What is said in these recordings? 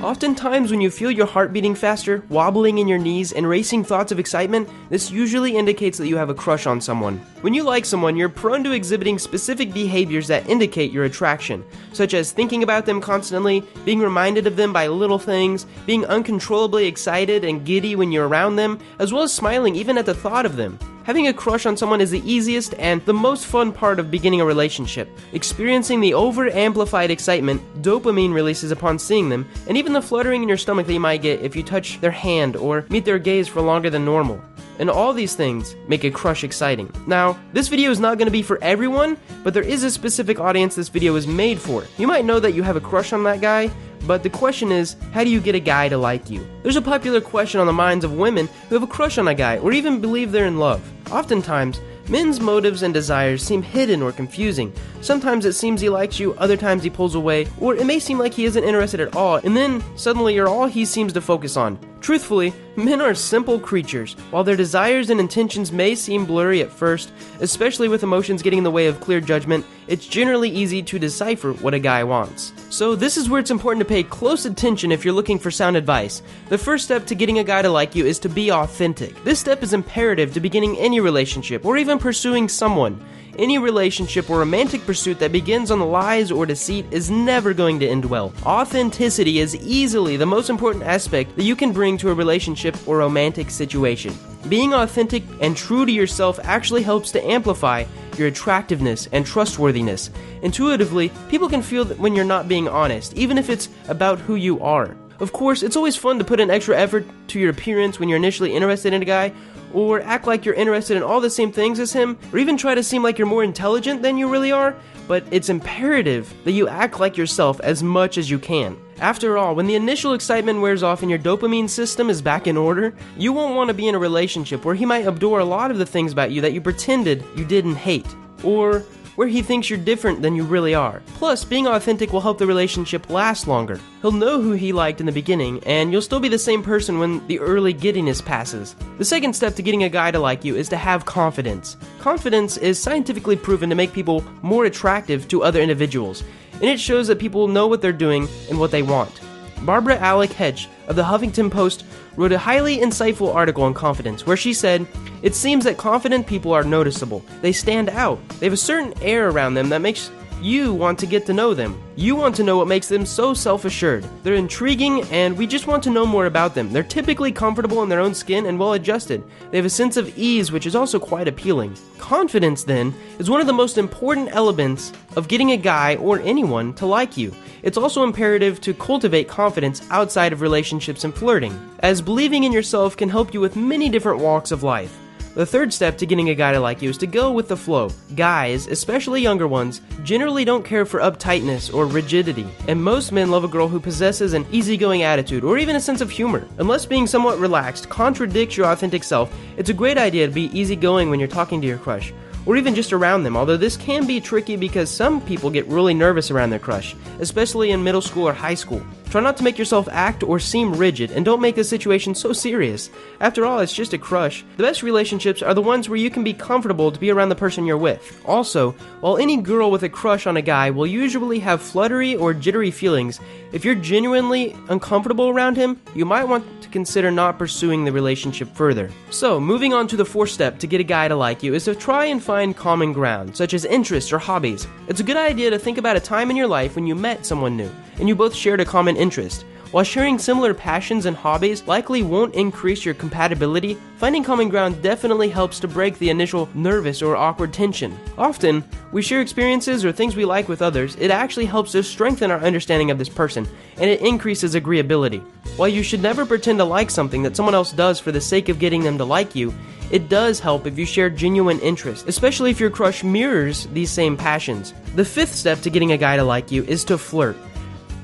Oftentimes when you feel your heart beating faster, wobbling in your knees, and racing thoughts of excitement, this usually indicates that you have a crush on someone. When you like someone, you're prone to exhibiting specific behaviors that indicate your attraction, such as thinking about them constantly, being reminded of them by little things, being uncontrollably excited and giddy when you're around them, as well as smiling even at the thought of them. Having a crush on someone is the easiest and the most fun part of beginning a relationship. Experiencing the over-amplified excitement, dopamine releases upon seeing them, and even the fluttering in your stomach that you might get if you touch their hand or meet their gaze for longer than normal. And all these things make a crush exciting. Now, this video is not going to be for everyone, but there is a specific audience this video is made for. You might know that you have a crush on that guy, but the question is, how do you get a guy to like you? There's a popular question on the minds of women who have a crush on a guy or even believe they're in love. Oftentimes, men's motives and desires seem hidden or confusing. Sometimes it seems he likes you, other times he pulls away, or it may seem like he isn't interested at all, and then suddenly you're all he seems to focus on. Truthfully, men are simple creatures. While their desires and intentions may seem blurry at first, especially with emotions getting in the way of clear judgment, it's generally easy to decipher what a guy wants. So this is where it's important to pay close attention if you're looking for sound advice. The first step to getting a guy to like you is to be authentic. This step is imperative to beginning any relationship or even pursuing someone. Any relationship or romantic pursuit that begins on lies or deceit is never going to end well. Authenticity is easily the most important aspect that you can bring to a relationship or romantic situation. Being authentic and true to yourself actually helps to amplify your attractiveness and trustworthiness. Intuitively, people can feel that when you're not being honest, even if it's about who you are. Of course, it's always fun to put an extra effort to your appearance when you're initially interested in a guy, or act like you're interested in all the same things as him, or even try to seem like you're more intelligent than you really are, but it's imperative that you act like yourself as much as you can. After all, when the initial excitement wears off and your dopamine system is back in order, you won't want to be in a relationship where he might adore a lot of the things about you that you pretended you didn't hate, or where he thinks you're different than you really are. Plus, being authentic will help the relationship last longer. He'll know who he liked in the beginning, and you'll still be the same person when the early giddiness passes. The second step to getting a guy to like you is to have confidence. Confidence is scientifically proven to make people more attractive to other individuals, and it shows that people know what they're doing and what they want. Barbara Alec Hedge of the Huffington Post wrote a highly insightful article on confidence where she said, "It seems that confident people are noticeable. They stand out. They have a certain air around them that makes you want to get to know them. You want to know what makes them so self-assured. They're intriguing and we just want to know more about them. They're typically comfortable in their own skin and well adjusted. They have a sense of ease which is also quite appealing." Confidence, then, is one of the most important elements of getting a guy or anyone to like you. It's also imperative to cultivate confidence outside of relationships and flirting, as believing in yourself can help you with many different walks of life. The third step to getting a guy to like you is to go with the flow. Guys, especially younger ones, generally don't care for uptightness or rigidity, and most men love a girl who possesses an easygoing attitude or even a sense of humor. Unless being somewhat relaxed contradicts your authentic self, it's a great idea to be easygoing when you're talking to your crush, or even just around them, although this can be tricky because some people get really nervous around their crush, especially in middle school or high school. Try not to make yourself act or seem rigid, and don't make the situation so serious. After all, it's just a crush. The best relationships are the ones where you can be comfortable to be around the person you're with. Also, while any girl with a crush on a guy will usually have fluttery or jittery feelings, if you're genuinely uncomfortable around him, you might want to consider not pursuing the relationship further. So, moving on to the fourth step to get a guy to like you is to try and find common ground, such as interests or hobbies. It's a good idea to think about a time in your life when you met someone new, and you both shared a common interest. While sharing similar passions and hobbies likely won't increase your compatibility, finding common ground definitely helps to break the initial nervous or awkward tension. Often, we share experiences or things we like with others. It actually helps us strengthen our understanding of this person, and it increases agreeability. While you should never pretend to like something that someone else does for the sake of getting them to like you, it does help if you share genuine interest, especially if your crush mirrors these same passions. The fifth step to getting a guy to like you is to flirt.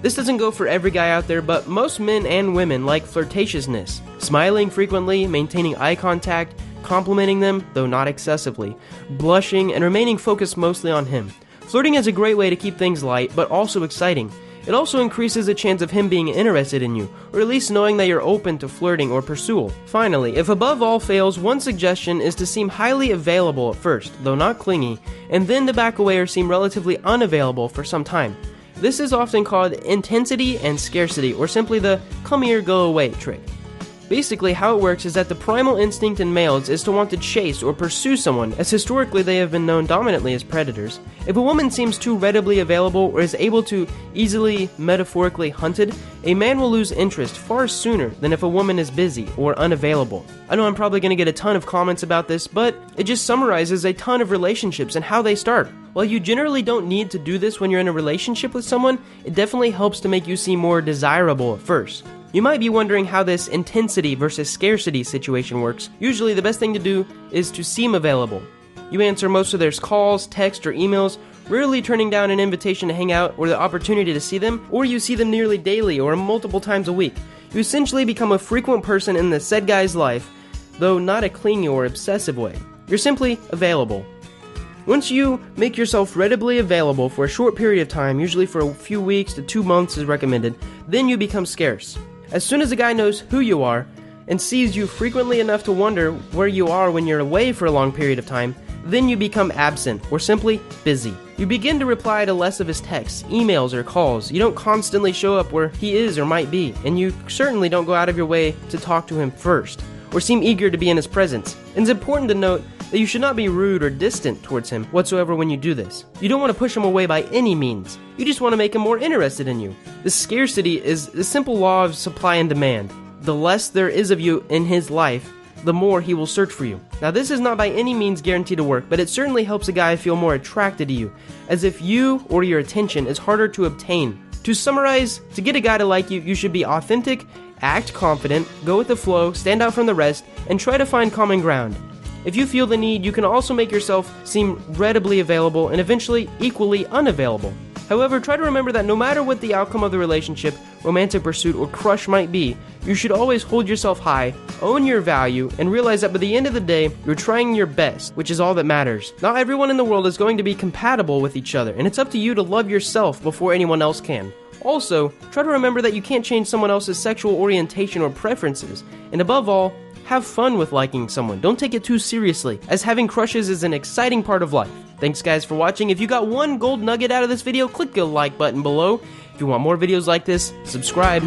This doesn't go for every guy out there, but most men and women like flirtatiousness. Smiling frequently, maintaining eye contact, complimenting them, though not excessively, blushing, and remaining focused mostly on him. Flirting is a great way to keep things light, but also exciting. It also increases the chance of him being interested in you, or at least knowing that you're open to flirting or pursual. Finally, if above all fails, one suggestion is to seem highly available at first, though not clingy, and then to back away or seem relatively unavailable for some time. This is often called intensity and scarcity, or simply the come here, go away trick. Basically, how it works is that the primal instinct in males is to want to chase or pursue someone, as historically they have been known dominantly as predators. If a woman seems too readily available or is able to easily metaphorically hunted, a man will lose interest far sooner than if a woman is busy or unavailable. I know I'm probably going to get a ton of comments about this, but it just summarizes a ton of relationships and how they start. While you generally don't need to do this when you're in a relationship with someone, it definitely helps to make you seem more desirable at first. You might be wondering how this intensity versus scarcity situation works. Usually the best thing to do is to seem available. You answer most of their calls, texts, or emails, rarely turning down an invitation to hang out or the opportunity to see them, or you see them nearly daily or multiple times a week. You essentially become a frequent person in the said guy's life, though not a clingy or obsessive way. You're simply available. Once you make yourself readily available for a short period of time, usually for a few weeks to 2 months is recommended, then you become scarce. As soon as a guy knows who you are and sees you frequently enough to wonder where you are when you're away for a long period of time, then you become absent or simply busy. You begin to reply to less of his texts, emails, or calls. You don't constantly show up where he is or might be, and you certainly don't go out of your way to talk to him first or seem eager to be in his presence. And it's important to note that you should not be rude or distant towards him whatsoever when you do this. You don't want to push him away by any means. You just want to make him more interested in you. The scarcity is the simple law of supply and demand. The less there is of you in his life, the more he will search for you. Now, this is not by any means guaranteed to work, but it certainly helps a guy feel more attracted to you, as if you or your attention is harder to obtain. To summarize, to get a guy to like you, you should be authentic, act confident, go with the flow, stand out from the rest, and try to find common ground. If you feel the need, you can also make yourself seem readily available and eventually equally unavailable. However, try to remember that no matter what the outcome of the relationship, romantic pursuit, or crush might be, you should always hold yourself high, own your value, and realize that by the end of the day, you're trying your best, which is all that matters. Not everyone in the world is going to be compatible with each other, and it's up to you to love yourself before anyone else can. Also, try to remember that you can't change someone else's sexual orientation or preferences, and above all, have fun with liking someone. Don't take it too seriously, as having crushes is an exciting part of life. Thanks guys for watching. If you got one gold nugget out of this video, click the like button below. If you want more videos like this, subscribe.